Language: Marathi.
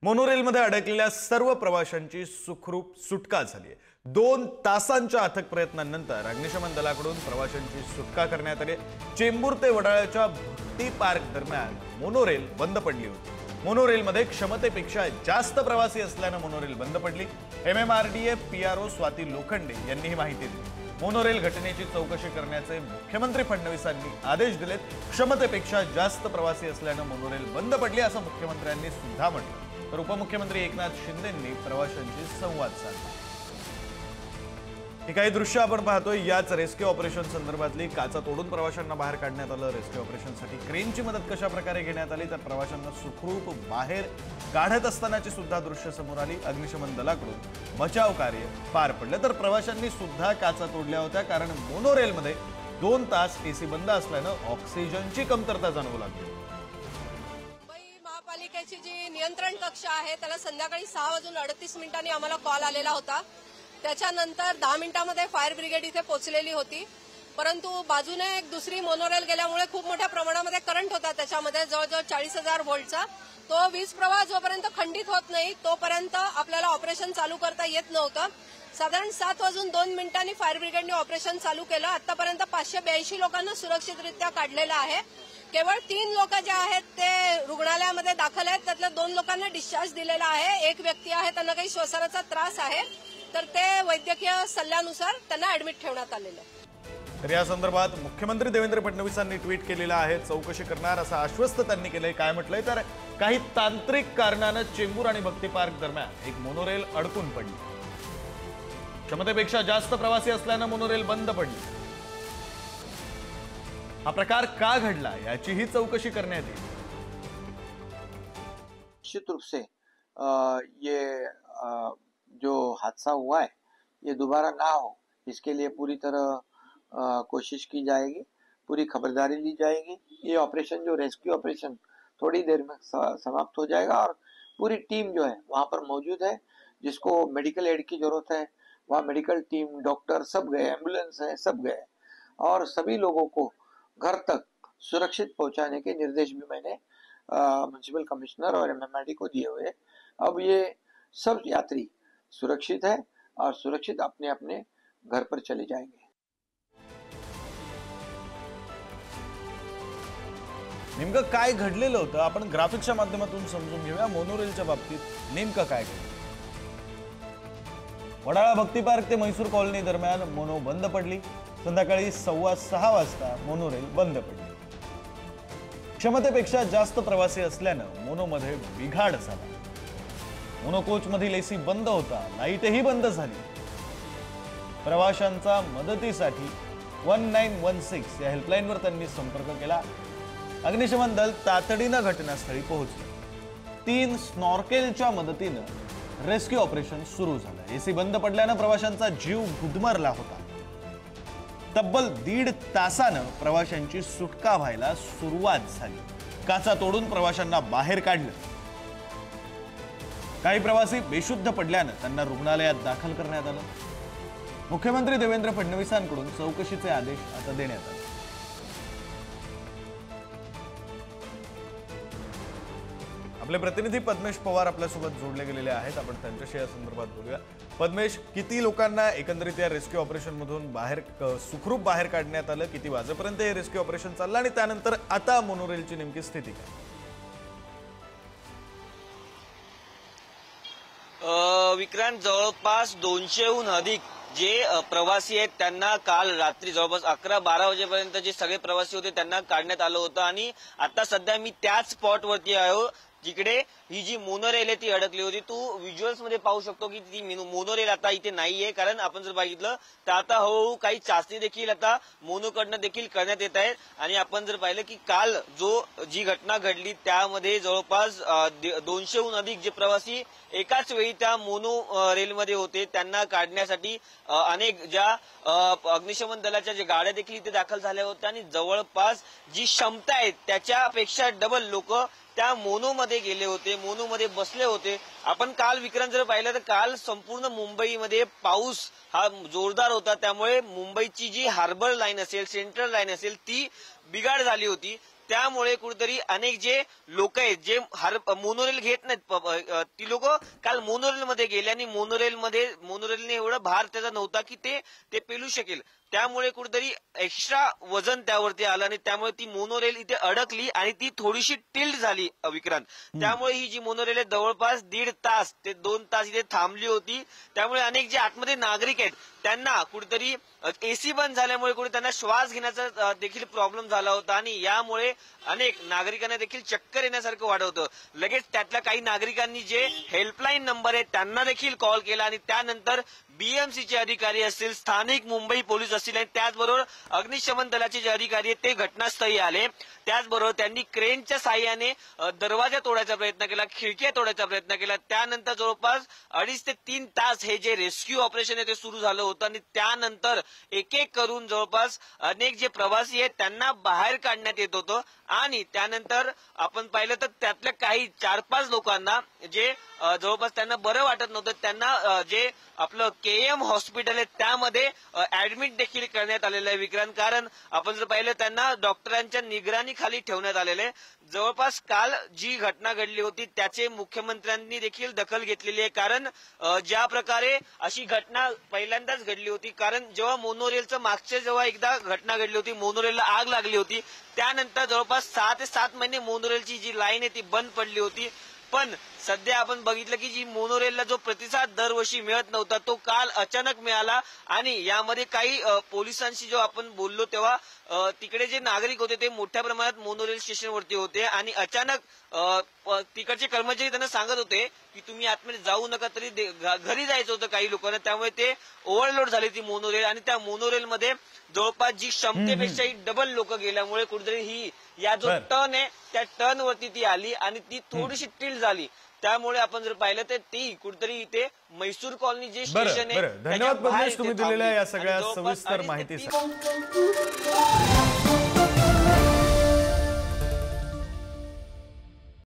मोनोरेलमध्ये अडकलेल्या सर्व प्रवाशांची सुखरूप सुटका झाली आहे। 2 तासांच्या अथक प्रयत्नांनंतर अग्निशमन दलाकडून प्रवाशांची सुटका करण्यात आली। चेंबूर ते वडाळ्याच्या भक्ती पार्क दरम्यान मोनोरेल बंद पडली होती। मोनोरेलमध्ये क्षमतेपेक्षा जास्त प्रवासी असल्याने मोनोरेल बंद पडली। MMRDA PRO स्वाती लोखंडे यांनी ही माहिती दिली। मोनोरेल घटनेची चौकशी करण्याचे मुख्यमंत्री फडणवीसांनी आदेश दिलेत। क्षमतेपेक्षा जास्त प्रवासी असल्याने मोनोरेल बंद पडली असं मुख्यमंत्र्यांनी सुद्धा म्हटलं। तर उपमुख्यमंत्री एकनाथ शिंदेंनी प्रवाशांशी संवाद साधला। ही काही दृश्य आपण पाहतोय याच रेस्क्यू ऑपरेशन संदर्भातली। काचा तोडून प्रवाशांना बाहेर काढण्यात आलं। रेस्क्यू ऑपरेशनसाठी क्रेनची मदत कशा प्रकारे घेण्यात आली तर प्रवाशांना सुखरूप बाहेर काढत असतानाची सुद्धा दृश्य समोर आली। अग्निशमन दलाकडून बचाव कार्य पार पडलं तर प्रवाशांनी सुद्धा काचा तोडल्या होत्या, कारण मोनोरेलमध्ये 2 तास एसी बंद असल्यानं ऑक्सिजनची कमतरता जाणवू लागली। महापालिकेची जी नियंत्रण कक्ष आहे त्याला संध्याकाळी 6:38 आम्हाला कॉल आलेला होता। त्याच्यानंतर 10 मिनिटांमध्ये फायर ब्रिगेड इथे पोहोचलेली होती, परंतु बाजूने एक दुसरी मोनोरेल गेल्यामुळे खूप मोठ्या प्रमाणामध्ये करंट होता। त्याच्यामध्ये जवळजवळ 40,000 व्होल्टचा तो वीज प्रवाह जोपर्यंत खंडित होत नाही तोपर्यंत आपल्याला ऑपरेशन चालू करता येत नव्हतं। साधारण 7:02 फायर ब्रिगेडने ऑपरेशन चालू केलं। आतापर्यंत 582 लोकांना सुरक्षितरित्या काढलेलं आहे। केवळ 3 लोक जे आहेत ते रुग्णालयामध्ये दाखल आहेत, त्यातल्या 2 लोकांना डिस्चार्ज दिलेला आहे। एक व्यक्ती आहे त्यांना काही श्वसनाचा त्रास आहे, तर ते वैद्यकीय सल्ल्यानुसार त्यांना ऍडमिट ठेवण्यात आलेलं आहे। तर या संदर्भात मुख्यमंत्री देवेंद्र फडणवीसांनी ट्विट केलेलं आहे। चौकशी करणार असं आश्वस्त त्यांनी केलंय। काय म्हटलंय तर काही तांत्रिक कारणानं चेंबूर आणि भक्ती पार्क दरम्यान एक मोनोरेल अडकून पडली। क्षमतेपेक्षा जास्त प्रवासी असल्यानं मोनोरेल बंद पडली। हा प्रकार का घडला याचीही चौकशी करण्यात येईल। निश्चित रूप से ये जो हादसा हुआ है ये दोबारा ना हो, इसके लिए पूरी तरह कोशिश की जाएगी, पूरी खबरदारी ली जाएगी। ये ऑपरेशन जो रेस्क्यू ऑपरेशन थोड़ी देर में समाप्त हो जाएगा और पूरी टीम जो है वहां पर मौजूद है। जिसको मेडिकल एड की जरूरत है वहाँ मेडिकल टीम, डॉक्टर सब गए, एम्बुलेंस है सब गए और सभी लोगों को घर तक सुरक्षित पहुंचाने के निर्देश भी मैंने म्युनिसिपल कमिश्नर और MMRD को दिए हुए। अब ये सब यात्री सुरक्षित है और सुरक्षित अपने अपने घर पर चले जाएंगे। नेमकं काय घडलेलं होतं आपण ग्राफिक्सच्या माध्यमातून समजून घेऊया। मोनोरेलच्या बाबतीत नेमकं काय घडलं। वडाळा भक्ती पार्क ते म्हैसूर कॉलनी दरम्यान मोनो बंद पडली। संध्याकाळी 6:15 वाजता मोनोरेल बंद पडली। क्षमतेपेक्षा जास्त प्रवासी असल्यानं मोनोमध्ये बिघाड झाला। मोनो कोच मधील एसी बंद होता, लाईटही बंद झाली। प्रवाशांचा मदतीसाठी 1916 या हेल्पलाईनवर त्यांनी संपर्क केला। अग्निशमन दल तातडीनं घटनास्थळी पोहोचलं। 3 स्नॉर्केलच्या मदतीनं रेस्क्यू ऑपरेशन सुरू झालं। एसी बंद पडल्यानं प्रवाशांचा जीव गुदमरला होता। तब्बल 1.5 तासानं प्रवाशांची सुटका व्हायला सुरुवात झाली। काचा तोडून प्रवाशांना बाहेर काढलं। काही प्रवासी बेशुद्ध पडल्यानं त्यांना रुग्णालयात दाखल करण्यात आलं। मुख्यमंत्री देवेंद्र फडणवीसांकडून चौकशीचे आदेश आता देण्यात आले। आपले प्रतिनिधी पद्मेश पवार आपल्यासोबत जोडले गेलेले आहेत। आपण त्यांच्याशी या संदर्भात बोलूया। पद्मेश, किती लोकांना एकंदरीत या रेस्क्यू ऑपरेशन मधून सुखरूप बाहेर काढण्यात आलं? किती वाजेपर्यंत हे रेस्क्यू ऑपरेशन चाललं आणि त्यानंतर आता मोनोरेलची नेमकी स्थिती काय? विक्रांत, जवळपास 200हून अधिक जे प्रवासी आहेत त्यांना काल रात्री जवळपास 11-12 वाजेपर्यंत जे सगळे प्रवासी होते त्यांना काढण्यात आलं होतं आणि आता सध्या मी त्याच स्पॉटवरती आहे जिकडे ही जी मोनोरेल आहे ती अडकली होती। तू व्हिज्युअल्स मध्ये पाहू शकतो की ती मोनोरेल आता इथे नाहीये, कारण आपण जर बघितलं तर आता हळूहळू काही चाचणी देखील आता मोनोकडनं देखील करण्यात येत आहेत। आणि आपण जर पाहिलं की काल जी घटना घडली त्यामध्ये जवळपास 200हून अधिक जे प्रवासी एकाच वेळी त्या मोनो रेलमध्ये होते त्यांना काढण्यासाठी अनेक ज्या अग्निशमन दलाच्या जे गाड्या देखील इथे दाखल झाल्या होत्या आणि जवळपास जी क्षमता आहे त्याच्यापेक्षा डबल लोक त्या मोनोमध्ये गेले होते, मोनोमध्ये बसले होते। आपण काल विक्रांत जर पाहिलं तर काल संपूर्ण मुंबईमध्ये पाऊस हा जोरदार होता, त्यामुळे मुंबईची जी हार्बर लाईन असेल, सेंट्रल लाईन असेल ती बिघाड झाली होती। त्यामुळे कुठेतरी अनेक जे लोक आहेत जे मोनोरेल घेत नाहीत ती लोक काल मोनोरेलमध्ये गेले आणि मोनोरेलने एवढा भार त्याचा नव्हता की ते पेलू शकेल. त्यामुळे कुठेतरी एक्स्ट्रा वजन त्यावरती आलं आणि त्यामुळे ती मोनोरेल इथे अडकली आणि ती थोडीशी टिल्ट झाली विक्रांत. त्यामुळे ही जी मोनोरेल आहे जवळपास 1.5 तास ते 2 तास इथे थांबली होती. त्यामुळे अनेक जे आतमध्ये नागरिक आहेत त्यांना कुठेतरी एसी बंद झाल्यामुळे कुठे त्यांना श्वास घेण्याचा देखील प्रॉब्लेम झाला होता आणि यामुळे अनेक नागरिकांना देखील चक्कर येण्यासारखं वाटत होतं. लगेच त्यातल्या काही नागरिकांनी जे हेल्पलाईन नंबर आहे त्यांना देखील कॉल केला आणि त्यानंतर बीएमसीचे अधिकारी असतील, स्थानिक मुंबई पोलीस असतील आणि त्याचबरोबर अग्निशमन दलाचे जे अधिकारी आहेत ते घटनास्थळी आले. त्याचबरोबर त्यांनी क्रेनच्या साहाय्याने दरवाजा तोडायचा प्रयत्न केला, खिडक्या तोडायचा प्रयत्न केला. त्यानंतर जवळपास 2.5 ते 3 तास हे जे रेस्क्यू ऑपरेशन आहे ते सुरू झालं होतं आणि त्यानंतर एक एक करून जवळपास अनेक जे प्रवासी आहेत त्यांना बाहेर काढण्यात येत होतं आणि त्यानंतर आपण पाहिलं तर त्यातल्या काही 4-5 लोकांना जे जवळपास त्यांना बरं वाटत नव्हतं त्यांना जे आपलं KM हॉस्पिटल आहे त्यामध्ये ऍडमिट देखील करण्यात आलेलं आहे विक्रांत. कारण आपण जर पाहिलं त्यांना डॉक्टरांच्या निगराणीखाली ठेवण्यात आलेलं आहे. जवळपास काल जी घटना घडली होती त्याचे मुख्यमंत्र्यांनी देखील दखल घेतलेली आहे. कारण ज्या प्रकारे अशी घटना पहिल्यांदाच घडली होती, कारण जेव्हा मोनोरेलचं मागच्या जेव्हा एकदा घटना घडली होती, मोनोरेलला आग लागली होती, त्यानंतर जवळपास 6 ते 7 महिने मोनोरेलची जी लाईन आहे ती बंद पडली होती. पण सध्या आपण बघितलं की जी मोनोरेलला जो प्रतिसाद दरवर्षी मिळत नव्हता तो काल अचानक मिळाला आणि यामध्ये काही पोलिसांशी जेव्हा आपण बोललो तेव्हा तिकडे जे नागरिक होते ते मोठ्या प्रमाणात मोनोरेल स्टेशनवरती होते आणि अचानक तिकडचे कर्मचारी त्यांना सांगत होते की तुम्ही आतमध्ये जाऊ नका, तरी घरी जायचं होतं काही लोकांना. त्यामुळे ते ओव्हरलोड झाली ती मोनोरेल आणि त्या मोनोरेलमध्ये जवळपास जी क्षमतेपेक्षाही डबल लोक गेल्यामुळे कुठेतरी ही या जो टर्न आहे त्या टर्न वरती ती आली आणि ती थोडीशी टिल्ट झाली. त्यामुळे आपण जर पाहिलं तर ती कुठेतरी इथे म्हैसूर कॉलनी जे स्टेशन आहे. धन्यवाद पद्मेश, तुम्ही दिलेल्या या सगळ्या सविस्तर माहितीसाठी.